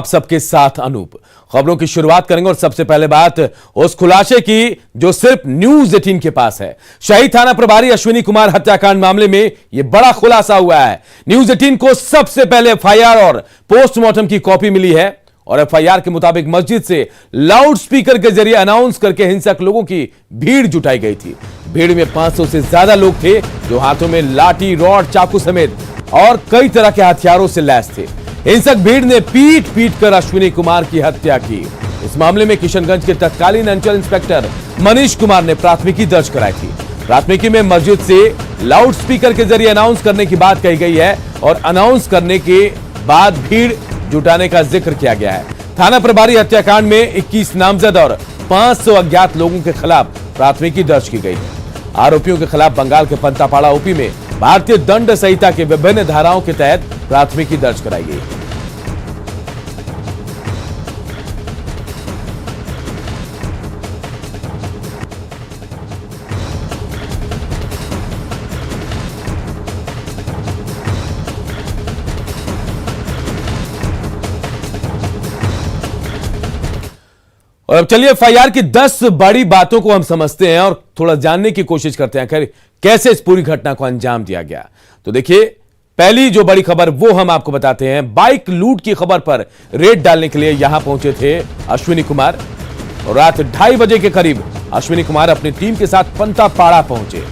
आप सबके साथ अनूप। खबरों की शुरुआत करेंगे और सबसे पहले बात उस खुलासे की जो सिर्फ न्यूज 18 के पास है। शहीद थाना प्रभारी अश्विनी कुमार हत्याकांड मामले में यह बड़ा खुलासा हुआ है। न्यूज 18 को सबसे पहले एफआईआर और पोस्टमार्टम की कॉपी मिली है और एफआईआर के मुताबिक मस्जिद से लाउड स्पीकर के जरिए अनाउंस करके हिंसक लोगों की भीड़ जुटाई गई थी। भीड़ में 500 से ज्यादा लोग थे जो हाथों में लाठी, रॉड, चाकू समेत और कई तरह के हथियारों से लैस थे। हिंसक भीड़ ने पीट पीट कर अश्विनी कुमार की हत्या की। इस मामले में किशनगंज के तत्कालीन अंचल इंस्पेक्टर मनीष कुमार ने प्राथमिकी दर्ज कराई थी। प्राथमिकी में मस्जिद से लाउड स्पीकर के जरिए अनाउंस करने की बात कही गई है और अनाउंस करने के बाद भीड़ जुटाने का जिक्र किया गया है। थाना प्रभारी हत्याकांड में 21 नामजद और 500 अज्ञात लोगों के खिलाफ प्राथमिकी दर्ज की गई है। आरोपियों के खिलाफ बंगाल के पंतापाड़ा ओपी में भारतीय दंड संहिता के विभिन्न धाराओं के तहत प्राथमिकी दर्ज कराई गई। और अब चलिए एफआईआर की 10 बड़ी बातों को हम समझते हैं और थोड़ा जानने की कोशिश करते हैं आखिर कैसे इस पूरी घटना को अंजाम दिया गया। तो देखिए, पहली जो बड़ी खबर वो हम आपको बताते हैं। बाइक लूट की खबर पर रेड डालने के लिए यहां पहुंचे थे अश्विनी कुमार और रात 2:30 बजे के करीब अश्विनी कुमार अपनी टीम के साथ पंतापाड़ा पहुंचे।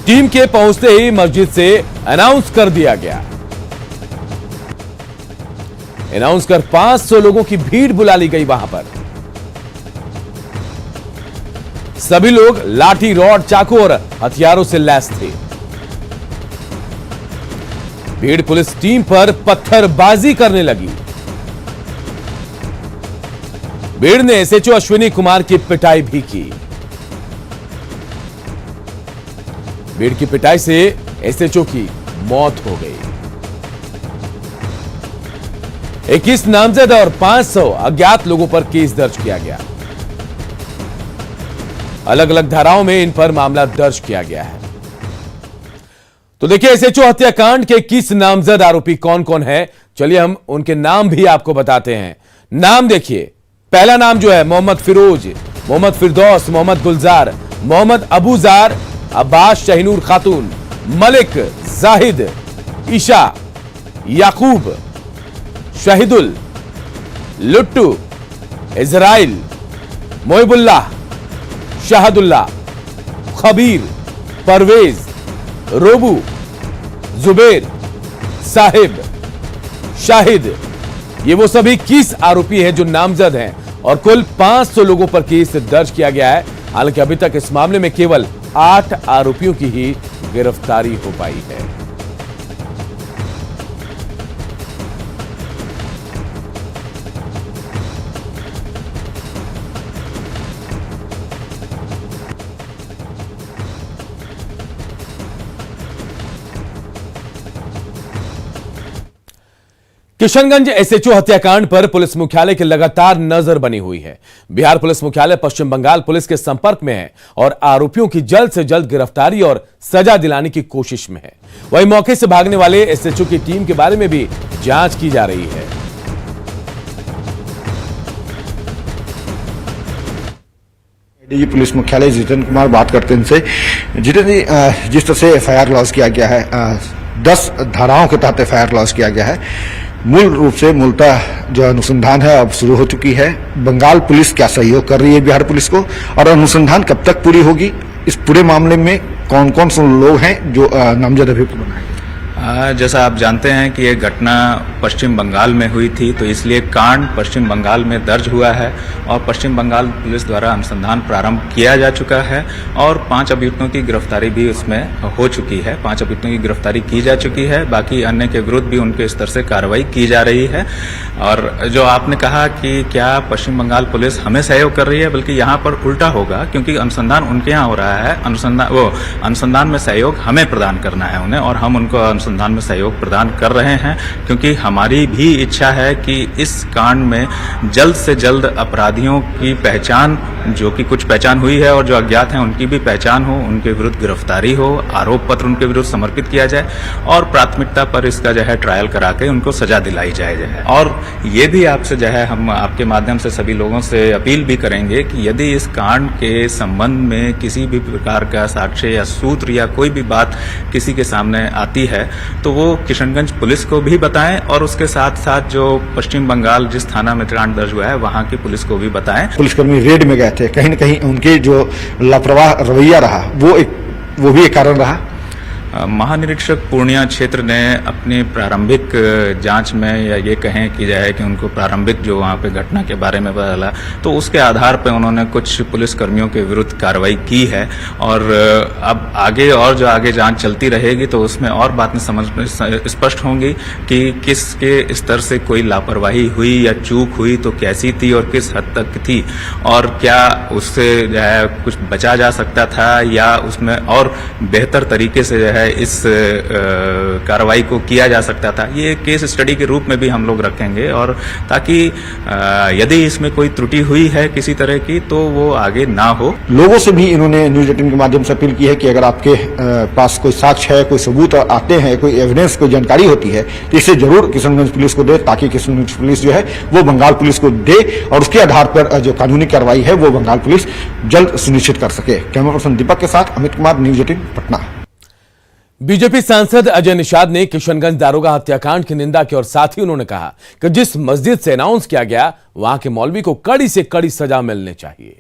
टीम के पहुंचते ही मस्जिद से अनाउंस कर दिया गया। अनाउंस कर 500 लोगों की भीड़ बुला ली गई। वहां पर सभी लोग लाठी, रॉड, चाकू और हथियारों से लैस थे। भीड़ पुलिस टीम पर पत्थरबाजी करने लगी। भीड़ ने एसएचओ अश्विनी कुमार की पिटाई भी की। भीड़ की पिटाई से एसएचओ की मौत हो गई। 21 नामजद और 500 अज्ञात लोगों पर केस दर्ज किया गया। अलग अलग धाराओं में इन पर मामला दर्ज किया गया है। तो देखिए, एसएचओ हत्याकांड के 21 नामजद आरोपी कौन कौन है, चलिए हम उनके नाम भी आपको बताते हैं। नाम देखिए, पहला नाम जो है मोहम्मद फिरोज, मोहम्मद फिरदौस, मोहम्मद गुलजार, मोहम्मद अबूजार, अब्बास, शहीनूर खातून, मलिक, जाहिद, ईशा, याकूब, शाहिदुल, लुट्टू, इजराइल, मोहिबुल्लाह, शाहदुल्लाह, खबीर, परवेज, रोबू, जुबेर, साहिब, शाहिद, ये वो सभी 21 आरोपी हैं जो नामजद हैं और कुल 500 लोगों पर केस दर्ज किया गया है। हालांकि अभी तक इस मामले में केवल 8 आरोपियों की ही गिरफ्तारी हो पाई है। किशनगंज एसएचओ हत्याकांड पर पुलिस मुख्यालय की लगातार नजर बनी हुई है। बिहार पुलिस मुख्यालय पश्चिम बंगाल पुलिस के संपर्क में है और आरोपियों की जल्द से जल्द गिरफ्तारी और सजा दिलाने की कोशिश में है। वहीं मौके से भागने वाले एसएचओ की टीम के बारे में भी जांच की जा रही है। डीजी पुलिस मुख्यालय जितेंद्र कुमार बात करते हैं इनसे। जितेंद्र जी, जिस तरह से एफआईआर लॉन्च किया गया है, 10 धाराओं के तहत एफआईआर लॉन्च किया गया है। मूल रूप से मूलतः जो अनुसंधान है अब शुरू हो चुकी है। बंगाल पुलिस क्या सहयोग कर रही है बिहार पुलिस को और अनुसंधान कब तक पूरी होगी? इस पूरे मामले में कौन कौन से लोग हैं जो नामजद अभियुक्त बनाए? जैसा आप जानते हैं कि ये घटना पश्चिम बंगाल में हुई थी, तो इसलिए कांड पश्चिम बंगाल में दर्ज हुआ है और पश्चिम बंगाल पुलिस द्वारा अनुसंधान प्रारंभ किया जा चुका है और 5 अभियुक्तों की गिरफ्तारी भी उसमें हो चुकी है। 5 अभियुक्तों की गिरफ्तारी की जा चुकी है। बाकी अन्य के विरुद्ध भी उनके स्तर से कार्रवाई की जा रही है। और जो आपने कहा कि क्या पश्चिम बंगाल पुलिस हमें सहयोग कर रही है, बल्कि यहाँ पर उल्टा होगा, क्योंकि अनुसंधान उनके यहाँ हो रहा है। अनुसंधान में सहयोग हमें प्रदान करना है उन्हें, और हम उनको अनुसंधान में सहयोग प्रदान कर रहे हैं, क्योंकि हमारी भी इच्छा है कि इस कांड में जल्द से जल्द अपराधियों की पहचान, जो कि कुछ पहचान हुई है और जो अज्ञात हैं उनकी भी पहचान हो, उनके विरुद्ध गिरफ्तारी हो, आरोप पत्र उनके विरुद्ध समर्पित किया जाए और प्राथमिकता पर इसका जो है ट्रायल करा के उनको सजा दिलाई जाए। और ये भी आपसे जो है हम आपके माध्यम से सभी लोगों से अपील भी करेंगे कि यदि इस कांड के संबंध में किसी भी प्रकार का साक्ष्य या सूत्र या कोई भी बात किसी के सामने आती है तो वो किशनगंज पुलिस को भी बताएं और उसके साथ साथ जो पश्चिम बंगाल जिस थाना में कांड दर्ज हुआ है वहां की पुलिस को भी बताएं। पुलिसकर्मी रेड में गए थे, कहीं न कहीं उनके जो लापरवाह रवैया रहा वो भी एक कारण रहा। महानिरीक्षक पूर्णिया क्षेत्र ने अपनी प्रारंभिक जांच में, या ये कहें कि जाए कि उनको प्रारंभिक जो वहाँ पे घटना के बारे में पता चला, तो उसके आधार पर उन्होंने कुछ पुलिसकर्मियों के विरुद्ध कार्रवाई की है। और अब आगे और जो आगे जांच चलती रहेगी तो उसमें और बातें स्पष्ट होंगी कि किसके स्तर से कोई लापरवाही हुई या चूक हुई तो कैसी थी और किस हद तक थी, और क्या उससे जो है कुछ बचा जा सकता था या उसमें और बेहतर तरीके से जो है इस कार्रवाई को किया जा सकता था। ये केस स्टडी के रूप में भी हम लोग रखेंगे और ताकि यदि इसमें कोई त्रुटि हुई है किसी तरह की तो वो आगे ना हो। लोगों से भी इन्होंने न्यूज 18 के माध्यम से अपील की है कि अगर आपके पास कोई साक्ष्य है, कोई सबूत आते हैं, कोई एविडेंस, कोई जानकारी होती है तो इसे जरूर किशनगंज पुलिस को दे, ताकि किशनगंज पुलिस जो है वो बंगाल पुलिस को दे और उसके आधार पर जो कानूनी कार्रवाई है वो बंगाल पुलिस जल्द सुनिश्चित कर सके। कैमरा पर्सन दीपक के साथ अमित कुमार, न्यूज 18 पटना। बीजेपी सांसद अजय निषाद ने किशनगंज दारोगा हत्याकांड की निंदा की और साथ ही उन्होंने कहा कि जिस मस्जिद से अनाउंस किया गया वहां के मौलवी को कड़ी से कड़ी सजा मिलनी चाहिए।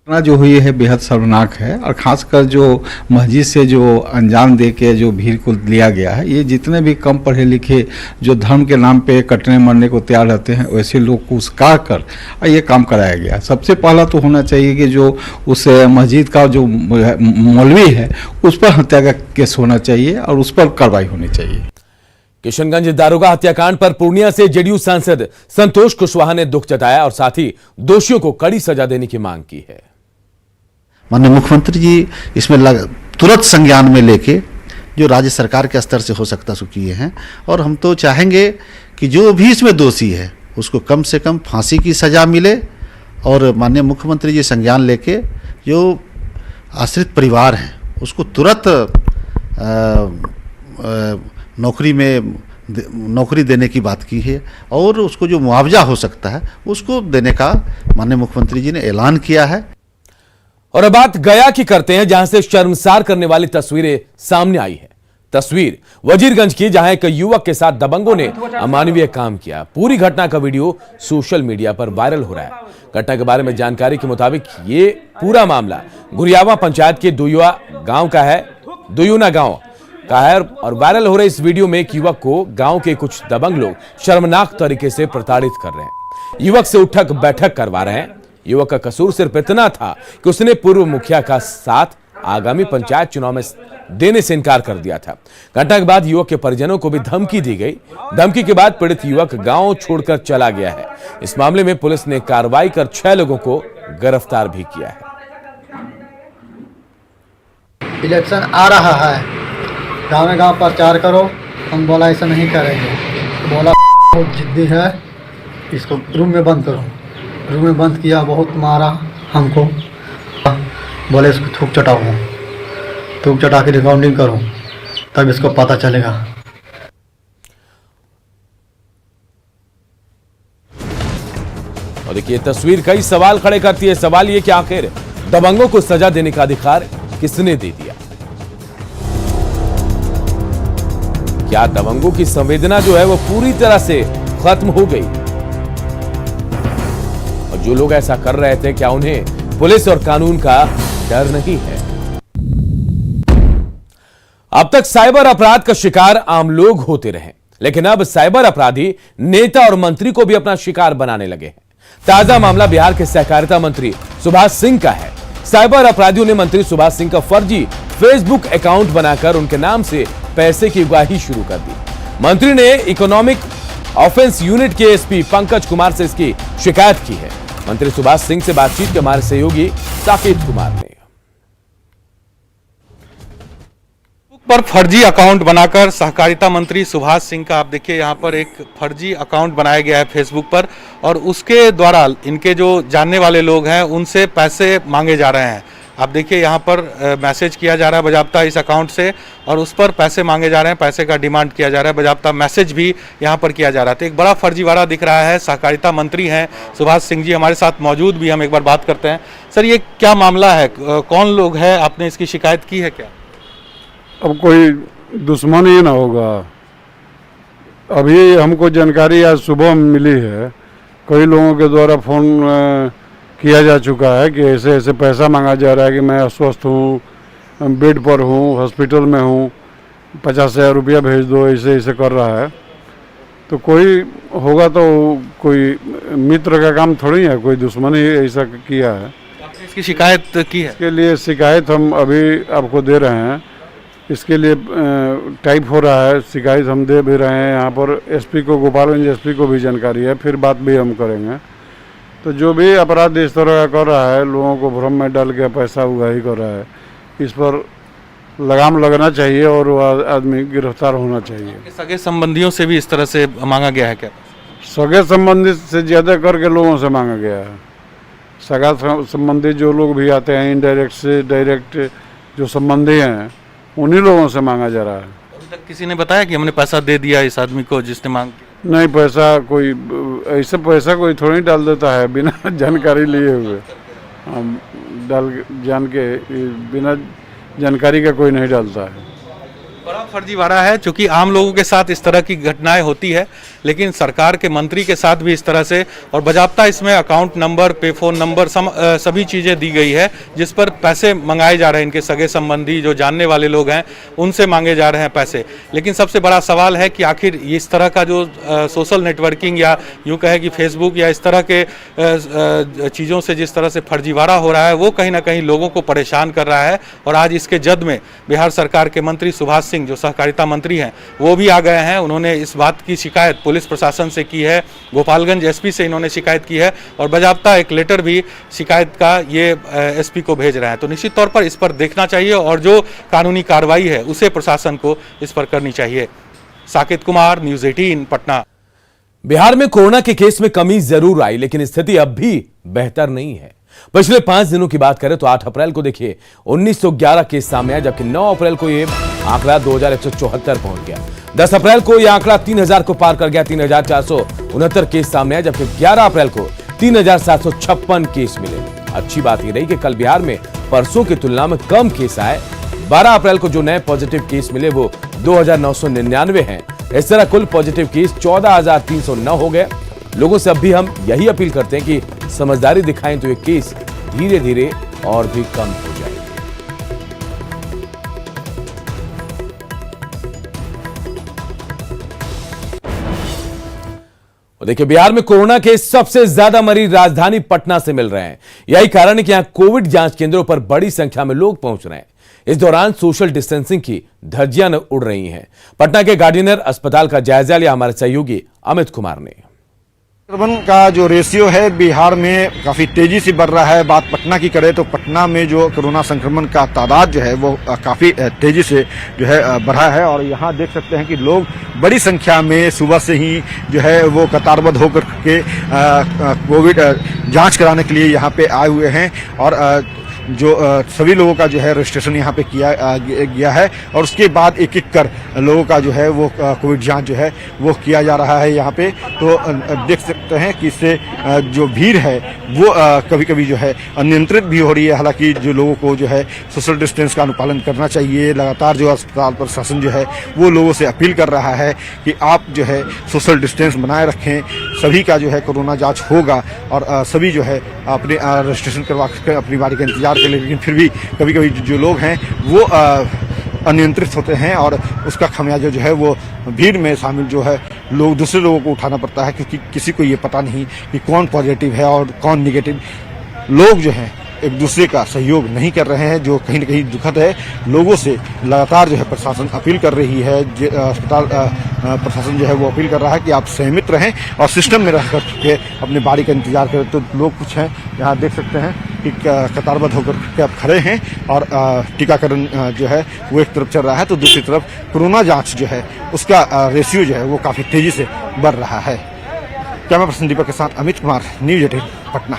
घटना जो हुई है बेहद शर्मनाक है और खासकर जो मस्जिद से जो अंजाम दे के जो भीड़ को लिया गया है, ये जितने भी कम पढ़े लिखे जो धर्म के नाम पे कटने मरने को तैयार रहते हैं वैसे लोग को उसका कर ये काम कराया गया। सबसे पहला तो होना चाहिए कि जो उस मस्जिद का जो मौलवी है उस पर हत्या का केस होना चाहिए और उस पर कार्रवाई होनी चाहिए। किशनगंज दारोगा हत्याकांड पर पूर्णिया से जेडीयू सांसद संतोष कुशवाहा ने दुख जताया और साथ ही दोषियों को कड़ी सजा देने की मांग की है। माननीय मुख्यमंत्री जी इसमें तुरंत संज्ञान में लेके जो राज्य सरकार के स्तर से हो सकता सो किए हैं, और हम तो चाहेंगे कि जो भी इसमें दोषी है उसको कम से कम फांसी की सजा मिले और माननीय मुख्यमंत्री जी संज्ञान लेके जो आश्रित परिवार हैं उसको तुरंत नौकरी देने की बात की है और उसको जो मुआवजा हो सकता है उसको देने का माननीय मुख्यमंत्री जी ने ऐलान किया है। और अब बात गया की करते हैं, जहां से शर्मसार करने वाली तस्वीरें सामने आई है। तस्वीर वजीरगंज की, जहां एक युवक के साथ दबंगों ने अमानवीय काम किया। पूरी घटना का वीडियो सोशल मीडिया पर वायरल हो रहा है। घटना के बारे में जानकारी के मुताबिक ये पूरा मामला गुरियावा पंचायत के दुयुना गांव का है और वायरल हो रहे इस वीडियो में एक युवक को गांव के कुछ दबंग लोग शर्मनाक तरीके से प्रताड़ित कर रहे हैं। युवक से उठक बैठक करवा रहे हैं। युवक का कसूर सिर्फ इतना था कि उसने पूर्व मुखिया का साथ आगामी पंचायत चुनाव में देने से इनकार कर दिया था। घटना के बाद युवक के परिजनों को भी धमकी दी गई। धमकी के बाद पीड़ित युवक गांव छोड़कर चला गया है। इस मामले में पुलिस ने कार्रवाई कर 6 लोगों को गिरफ्तार भी किया है। इलेक्शन आ रहा है, गाँव में गाँव प्रचार करो। हम बोला ऐसा नहीं करेंगे, बोला बहुत जिद्दी है, इसको रूम में बंद करो। रूम में बंद किया, बहुत मारा हमको, बोले इसको थूक चटाओ, थूक चटा के रिकॉर्डिंग करो तब इसको पता चलेगा। और देखिए तस्वीर कई सवाल खड़े करती है। सवाल ये कि आखिर दबंगों को सजा देने का अधिकार किसने दे दिया? क्या दबंगों की संवेदना जो है वो पूरी तरह से खत्म हो गई? और जो लोग ऐसा कर रहे थे, क्या उन्हें पुलिस और कानून का डर नहीं है? अब तक साइबर अपराध का शिकार आम लोग होते रहे, लेकिन अब साइबर अपराधी नेता और मंत्री को भी अपना शिकार बनाने लगे हैं। ताजा मामला बिहार के सहकारिता मंत्री सुभाष सिंह का है। साइबर अपराधियों ने मंत्री सुभाष सिंह का फर्जी फेसबुक अकाउंट बनाकर उनके नाम से पैसे की उगाही शुरू कर दी। मंत्री ने इकोनॉमिक ऑफेंस यूनिट के एसपी पंकज कुमार से इसकी शिकायत की है। मंत्री सुभाष सिंह से बातचीत के हमारे सहयोगी साकेत कुमार ने पर फर्जी अकाउंट बनाकर सहकारिता मंत्री सुभाष सिंह का आप देखिए यहाँ पर एक फर्जी अकाउंट बनाया गया है फेसबुक पर, और उसके द्वारा इनके जो जानने वाले लोग हैं उनसे पैसे मांगे जा रहे हैं। आप देखिए यहाँ पर मैसेज किया जा रहा है बजाबता इस अकाउंट से, और उस पर पैसे मांगे जा रहे हैं, पैसे का डिमांड किया जा रहा है, बजाबता मैसेज भी यहाँ पर किया जा रहा है। तो एक बड़ा फर्जीवाड़ा दिख रहा है। सहकारिता मंत्री हैं सुभाष सिंह जी हमारे साथ मौजूद भी, हम एक बार बात करते हैं। सर, ये क्या मामला है, कौन लोग हैं, आपने इसकी शिकायत की है क्या? अब कोई दुश्मन ही ना होगा। अभी हमको जानकारी आज सुबह मिली है, कई लोगों के द्वारा फ़ोन किया जा चुका है कि ऐसे ऐसे पैसा मांगा जा रहा है कि मैं अस्वस्थ हूँ, बेड पर हूँ, हॉस्पिटल में हूँ, 50,000 रुपया भेज दो, ऐसे ऐसे कर रहा है। तो कोई होगा तो कोई मित्र का काम थोड़ी है, कोई दुश्मन ही ऐसा किया है। आपने इसकी शिकायत की है? इसके लिए शिकायत हम अभी आपको दे रहे हैं। इसके लिए टाइप हो रहा है, शिकायत हम दे भी रहे हैं। यहाँ पर एसपी को, गोपालगंज एसपी को भी जानकारी है, फिर बात भी हम करेंगे। तो जो भी अपराध इस तरह का कर रहा है, लोगों को भ्रम में डाल के पैसा उगाही कर रहा है, इस पर लगाम लगना चाहिए और वो आदमी गिरफ्तार होना चाहिए। सगे संबंधियों से भी इस तरह से मांगा गया है क्या? सगे संबंधी से ज़्यादा करके लोगों से मांगा गया है। सगा संबंधी जो लोग भी आते हैं, इनडायरेक्ट से डायरेक्ट जो संबंधी हैं, उन्हीं लोगों से मांगा जा रहा है। अभी तक किसी ने बताया कि हमने पैसा दे दिया इस आदमी को जिसने मांग की? नहीं, पैसा कोई ऐसे पैसा कोई थोड़ी डाल देता है बिना जानकारी लिए हुए। हम बिना जानकारी का कोई नहीं डालता है। बड़ा फर्जीवाड़ा है, क्योंकि आम लोगों के साथ इस तरह की घटनाएं होती है, लेकिन सरकार के मंत्री के साथ भी इस तरह से, और बजाबता इसमें अकाउंट नंबर, पे फोन नंबर, सभी चीज़ें दी गई है जिस पर पैसे मंगाए जा रहे हैं। इनके सगे संबंधी जो जानने वाले लोग हैं उनसे मांगे जा रहे हैं पैसे। लेकिन सबसे बड़ा सवाल है कि आखिर इस तरह का जो सोशल नेटवर्किंग या यूँ कहे कि फेसबुक या इस तरह के चीज़ों से जिस तरह से फर्जीवाड़ा हो रहा है, वो कहीं ना कहीं लोगों को परेशान कर रहा है। और आज इसके जद में बिहार सरकार के मंत्री सुभाष सिंह जो सहकारिता मंत्री हैं वो भी आ गए हैं। उन्होंने इस बात की शिकायत पुलिस प्रशासन से की है, गोपालगंज एसपी से इन्होंने शिकायत की है, और बजाबता एक लेटर भी शिकायत का ये एसपी को भेज रहे हैं। तो निश्चित तौर पर इस पर देखना चाहिए और जो कानूनी कार्रवाई है उसे प्रशासन को इस पर करनी चाहिए। साकेत कुमार, न्यूज़ 18 पटना। बिहार में कोरोना के केस में कमी जरूर आई, लेकिन स्थिति अब भी बेहतर नहीं है। पिछले 5 दिनों की बात करें तो 8 अप्रैल को देखिए 1911 केस सामने आए, जबकि 9 अप्रैल को यह आंकड़ा 2174 पहुंच गया। 10 अप्रैल को यह आंकड़ा 3000 को पार कर गया, 3469 केस सामने आए, जबकि 11 अप्रैल को 3756 केस मिले। अच्छी बात यह रही कि कल बिहार में परसों की तुलना में कम केस आए। 12 अप्रैल को जो नए पॉजिटिव केस मिले वो 2999 हैं। इस तरह कुल पॉजिटिव केस 14309 हो गए। लोगों से अब भी हम यही अपील करते हैं कि समझदारी दिखाएं तो ये केस धीरे धीरे और भी कम हो जाए। देखिए, बिहार में कोरोना के सबसे ज्यादा मरीज राजधानी पटना से मिल रहे हैं। यही कारण है कि यहां कोविड जांच केंद्रों पर बड़ी संख्या में लोग पहुंच रहे हैं। इस दौरान सोशल डिस्टेंसिंग की धज्जियां उड़ रही हैं। पटना के गार्डिनर अस्पताल का जायजा लिया हमारे सहयोगी अमित कुमार ने। संक्रमण का जो रेशियो है बिहार में काफ़ी तेज़ी से बढ़ रहा है। बात पटना की करें तो पटना में जो कोरोना संक्रमण का तादाद जो है वो काफ़ी तेज़ी से जो है बढ़ा है। और यहाँ देख सकते हैं कि लोग बड़ी संख्या में सुबह से ही जो है वो कतारबद्ध होकर के कोविड जांच कराने के लिए यहाँ पे आए हुए हैं। और जो सभी लोगों का जो है रजिस्ट्रेशन यहाँ पे किया गया है, और उसके बाद एक एक कर लोगों का जो है वो कोविड जांच जो है वो किया जा रहा है यहाँ पे। तो देख सकते हैं कि इससे जो भीड़ है वो कभी कभी जो है अनियंत्रित भी हो रही है। हालांकि जो लोगों को जो है सोशल डिस्टेंस का अनुपालन करना चाहिए। लगातार जो अस्पताल प्रशासन जो है वो लोगों से अपील कर रहा है कि आप जो है सोशल डिस्टेंस बनाए रखें। सभी का जो है कोरोना जाँच होगा और सभी जो है अपने रजिस्ट्रेशन करवा कर अपनी बारी का इंतजार के लिए, लेकिन फिर भी कभी कभी जो लोग हैं वो अनियंत्रित होते हैं और उसका खामियाजा जो है वो भीड़ में शामिल जो है लोग दूसरे लोगों को उठाना पड़ता है, क्योंकि किसी को ये पता नहीं कि कौन पॉजिटिव है और कौन निगेटिव। लोग जो हैं एक दूसरे का सहयोग नहीं कर रहे हैं, जो कहीं न कहीं दुखद है। लोगों से लगातार जो है प्रशासन अपील कर रही है, अस्पताल प्रशासन जो है वो अपील कर रहा है कि आप संयमित रहें और सिस्टम में रह करके अपनी बारी का इंतजार करें। तो लोग कुछ हैं यहाँ देख सकते हैं कि कतारबद्ध होकर के आप खड़े हैं और टीकाकरण जो है वो एक तरफ चल रहा है, तो दूसरी तरफ कोरोना जांच जो है उसका रेशियो जो है वो काफ़ी तेजी से बढ़ रहा है। कैमरा पर्सन दीपक के साथ अमित कुमार, न्यूज़ 18 पटना।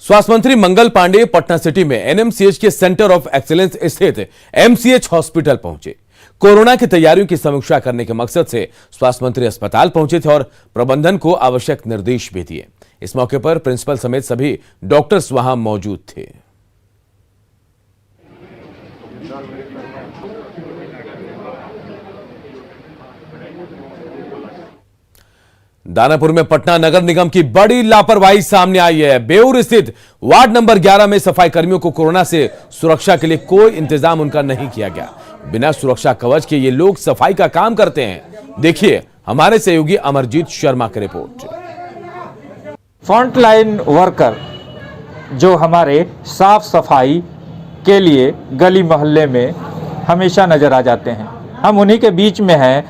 स्वास्थ्य मंत्री मंगल पांडे पटना सिटी में एनएमसीएच के सेंटर ऑफ एक्सीलेंस स्थित एमसीएच हॉस्पिटल पहुंचे। कोरोना की तैयारियों की समीक्षा करने के मकसद से स्वास्थ्य मंत्री अस्पताल पहुंचे थे और प्रबंधन को आवश्यक निर्देश भी दिए। इस मौके पर प्रिंसिपल समेत सभी डॉक्टर्स वहां मौजूद थे। दानापुर में पटना नगर निगम की बड़ी लापरवाही सामने आई है। बेउर स्थित वार्ड नंबर 11 में सफाई कर्मियों को कोरोना से सुरक्षा के लिए कोई इंतजाम उनका नहीं किया गया। बिना सुरक्षा कवच के ये लोग सफाई का काम करते हैं। देखिए हमारे सहयोगी अमरजीत शर्मा की रिपोर्ट। फ्रंटलाइन वर्कर जो हमारे साफ सफाई के लिए गली मोहल्ले में हमेशा नजर आ जाते हैं, हम उन्हीं के बीच में हैं।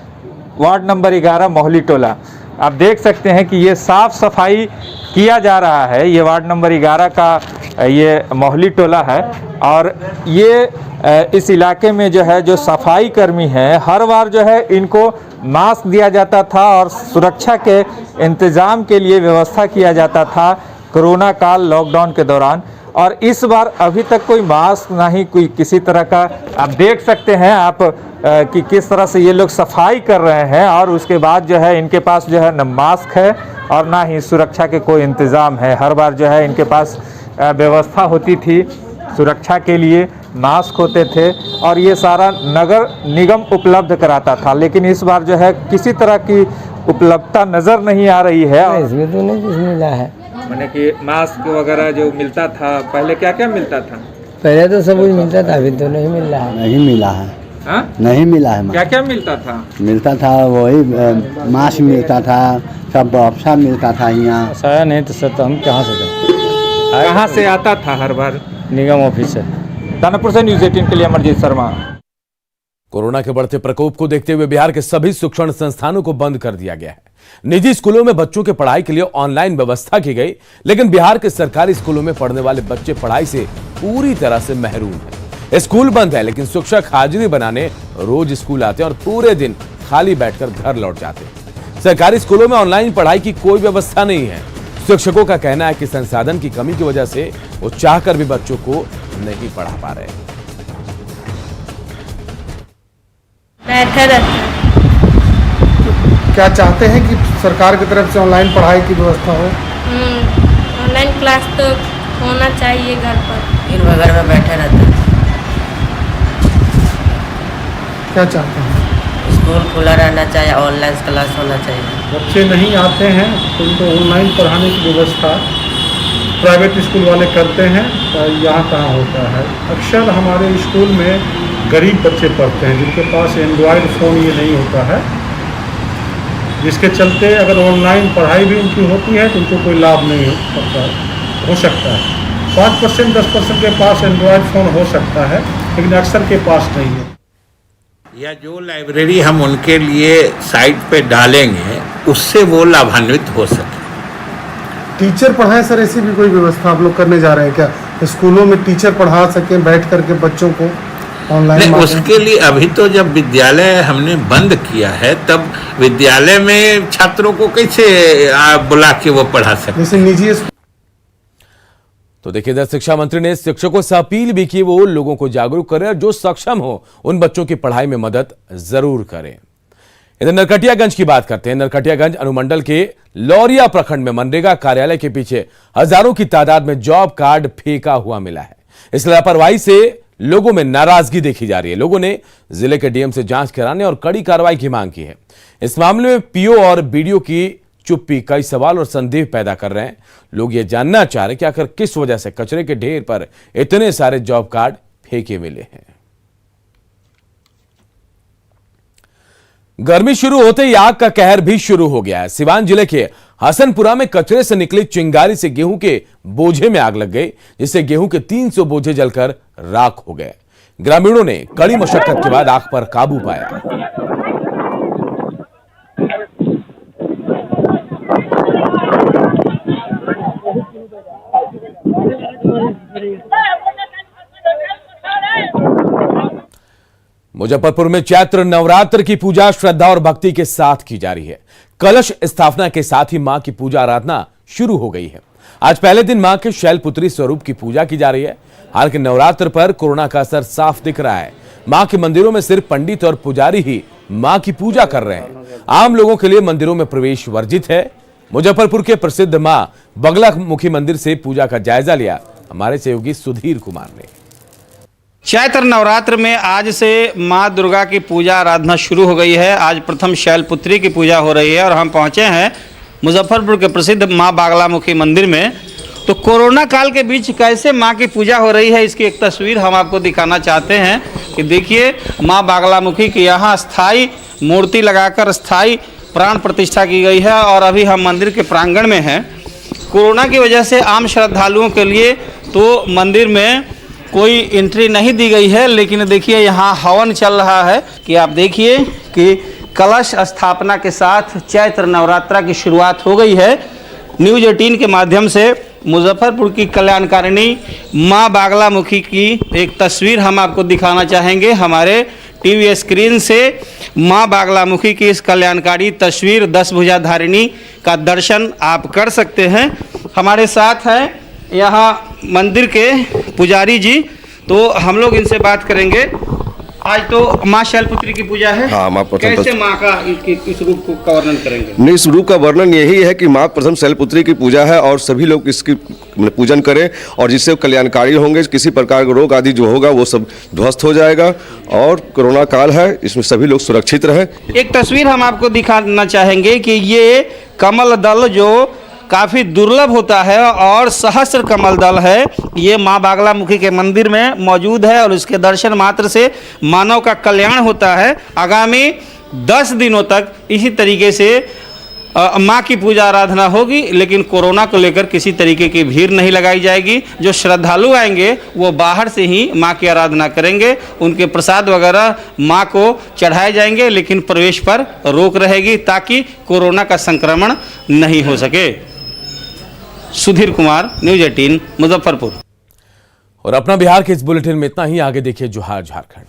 वार्ड नंबर 11 मोहली टोला, आप देख सकते हैं कि ये साफ सफाई किया जा रहा है। ये वार्ड नंबर 11 का ये मोहली टोला है और ये इस इलाके में जो है जो सफाई कर्मी हैं, हर बार जो है इनको मास्क दिया जाता था और सुरक्षा के इंतज़ाम के लिए व्यवस्था किया जाता था कोरोना काल लॉकडाउन के दौरान। और इस बार अभी तक कोई मास्क ना ही कोई किसी तरह का, आप देख सकते हैं आप कि किस तरह से ये लोग सफाई कर रहे हैं और उसके बाद जो है इनके पास जो है न मास्क है और ना ही सुरक्षा के कोई इंतज़ाम है। हर बार जो है इनके पास व्यवस्था होती थी, सुरक्षा के लिए मास्क होते थे और ये सारा नगर निगम उपलब्ध कराता था, लेकिन इस बार जो है किसी तरह की उपलब्धता नज़र नहीं आ रही है। इसमें तो नहीं कुछ मिला है, मैंने कि मास्क वगैरह जो मिलता था पहले, क्या क्या मिलता था? पहले तो सब कुछ मिलता था, अभी तो नहीं मिल रहा है। नहीं मिला है। हा? नहीं मिला है। क्या क्या मिलता था? मिलता था वही मास्क मिलता था, सब अफसा मिलता था। यहाँ साया नहीं तो सर, तो हम कहाँ से दें? कहाँ से आता था हर बार? निगम ऑफिस से। दानापुर से न्यूज़ 18 के लिए अमरजीत शर्मा। कोरोना के बढ़ते प्रकोप को देखते हुए बिहार के सभी शिक्षण संस्थानों को बंद कर दिया गया है। निजी स्कूलों में बच्चों के पढ़ाई के लिए ऑनलाइन व्यवस्था की गई, लेकिन बिहार के सरकारी स्कूलों में पढ़ने वाले बच्चे पढ़ाई से पूरी तरह से महरूम हैं। स्कूल बंद है, लेकिन शिक्षक हाजिरी बनाने रोज स्कूल आते हैं और पूरे दिन खाली बैठकर घर लौट जाते हैं। सरकारी स्कूलों में ऑनलाइन पढ़ाई की कोई व्यवस्था नहीं है। शिक्षकों का कहना है कि संसाधन की कमी की वजह से वो चाहकर भी बच्चों को नहीं पढ़ा पा रहे। क्या चाहते हैं कि सरकार की तरफ से ऑनलाइन पढ़ाई की व्यवस्था हो? ऑनलाइन क्लास तो होना चाहिए घर पर। दिन भर घर में बैठे रहते हैं। क्या चाहते हैं? स्कूल खुला रहना चाहिए, ऑनलाइन क्लास होना चाहिए। बच्चे नहीं आते हैं तो उनको ऑनलाइन पढ़ाने की व्यवस्था प्राइवेट स्कूल वाले करते हैं, यहाँ कहाँ होता है। अक्सर हमारे स्कूल में गरीब बच्चे पढ़ते हैं जिनके पास एंड्रॉयड फ़ोन ये नहीं होता है, जिसके चलते अगर ऑनलाइन पढ़ाई भी उनकी होती है तो उनको कोई लाभ नहीं हो सकता है। 5% 10% के पास एंड्रॉयड फ़ोन हो सकता है, लेकिन अक्सर के पास नहीं है। या जो लाइब्रेरी हम उनके लिए साइट पे डालेंगे उससे वो लाभान्वित हो सके। टीचर पढ़ाएं सर, ऐसी भी कोई व्यवस्था आप लोग करने जा रहे हैं क्या? स्कूलों में टीचर पढ़ा सकें बैठ करके बच्चों को ऑनलाइन? उसके लिए अभी तो जब विद्यालय हमने बंद किया है तब विद्यालय में छात्रों को कैसे बुला के वो पढ़ा सकते? जैसे निजी। तो देखिए, इधर शिक्षा मंत्री ने शिक्षकों से अपील भी की वो लोगों को जागरूक करें और जो सक्षम हो उन बच्चों की पढ़ाई में मदद जरूर करें। इधर नरकटियागंज की बात करते हैं। नरकटियागंज अनुमंडल के लौरिया प्रखंड में मनरेगा कार्यालय के पीछे हजारों की तादाद में जॉब कार्ड फेंका हुआ मिला है। इस लापरवाही से लोगों में नाराजगी देखी जा रही है। लोगों ने जिले के डीएम से जांच कराने और कड़ी कार्रवाई की मांग की है। इस मामले में पीओ और बीडीओ की चुप्पी कई सवाल और संदेह पैदा कर रहे हैं। लोग ये जानना चाह रहे हैं कि आखिर किस वजह से कचरे के ढेर पर इतने सारे जॉब कार्ड फेंके मिले हैं। गर्मी शुरू होते ही आग का कहर भी शुरू हो गया है। सिवान जिले के हसनपुरा में कचरे से निकली चिंगारी से गेहूं के बोझे में आग लग गई, जिससे गेहूं के 300 बोझे जलकर राख हो गए। ग्रामीणों ने कड़ी मशक्कत के बाद आग पर काबू पाया। मुजफ्फरपुर में चैत्र नवरात्र की पूजा श्रद्धा और भक्ति के साथ की जा रही है। कलश स्थापना के साथ ही मां की पूजा आराधना शुरू हो गई है। आज पहले दिन मां के शैलपुत्री स्वरूप की पूजा की जा रही है। हालांकि नवरात्र पर कोरोना का असर साफ दिख रहा है। मां के मंदिरों में सिर्फ पंडित और पुजारी ही मां की पूजा कर रहे हैं। आम लोगों के लिए मंदिरों में प्रवेश वर्जित है। मुजफ्फरपुर के प्रसिद्ध मां बगलामुखी मंदिर से पूजा का जायजा लिया हमारे सहयोगी सुधीर कुमार ने। चैत्र नवरात्र में आज से मां दुर्गा की पूजा आराधना शुरू हो गई है। आज प्रथम शैलपुत्री की पूजा हो रही है और हम पहुंचे हैं मुजफ्फरपुर के प्रसिद्ध मां बागलामुखी मंदिर में। तो कोरोना काल के बीच कैसे मां की पूजा हो रही है, इसकी एक तस्वीर हम आपको दिखाना चाहते हैं कि देखिए मां बागलामुखी की यहाँ स्थायी मूर्ति लगाकर स्थायी प्राण प्रतिष्ठा की गई है और अभी हम मंदिर के प्रांगण में हैं। कोरोना की वजह से आम श्रद्धालुओं के लिए तो मंदिर में कोई एंट्री नहीं दी गई है, लेकिन देखिए यहाँ हवन चल रहा है कि आप देखिए कि कलश स्थापना के साथ चैत्र नवरात्रा की शुरुआत हो गई है। न्यूज़ 18 के माध्यम से मुजफ्फरपुर की कल्याणकारिणी मां बागलामुखी की एक तस्वीर हम आपको दिखाना चाहेंगे। हमारे टीवी स्क्रीन से मां बागलामुखी की इस कल्याणकारी तस्वीर 10 भुजाधारिणी का दर्शन आप कर सकते हैं। हमारे साथ हैं यहाँ मंदिर के पुजारी जी, तो हम लोग इनसे बात करेंगे। आज तो माँ शैलपुत्री की पूजा है। हाँ, माँ प्रथम कैसे माँ का इस रूप का वर्णन करेंगे? नहीं, इस रूप का वर्णन यही है कि माँ प्रथम शैलपुत्री की पूजा है और सभी लोग इसकी पूजन करें और जिससे कल्याणकारी होंगे। किसी प्रकार का रोग आदि जो होगा वो सब ध्वस्त हो जाएगा और कोरोना काल है, इसमें सभी लोग सुरक्षित रहें। एक तस्वीर हम आपको दिखाना चाहेंगे कि ये कमल दल जो काफ़ी दुर्लभ होता है और सहस्त्र कमल दल है, ये माँ बागलामुखी के मंदिर में मौजूद है और इसके दर्शन मात्र से मानव का कल्याण होता है। आगामी 10 दिनों तक इसी तरीके से माँ की पूजा आराधना होगी, लेकिन कोरोना को लेकर किसी तरीके की भीड़ नहीं लगाई जाएगी। जो श्रद्धालु आएंगे वो बाहर से ही माँ की आराधना करेंगे, उनके प्रसाद वगैरह माँ को चढ़ाए जाएंगे, लेकिन प्रवेश पर रोक रहेगी ताकि कोरोना का संक्रमण नहीं हो सके। सुधीर कुमार, न्यूज़ 18 मुजफ्फरपुर। और अपना बिहार के इस बुलेटिन में इतना ही। आगे देखिए जोहार झारखंड।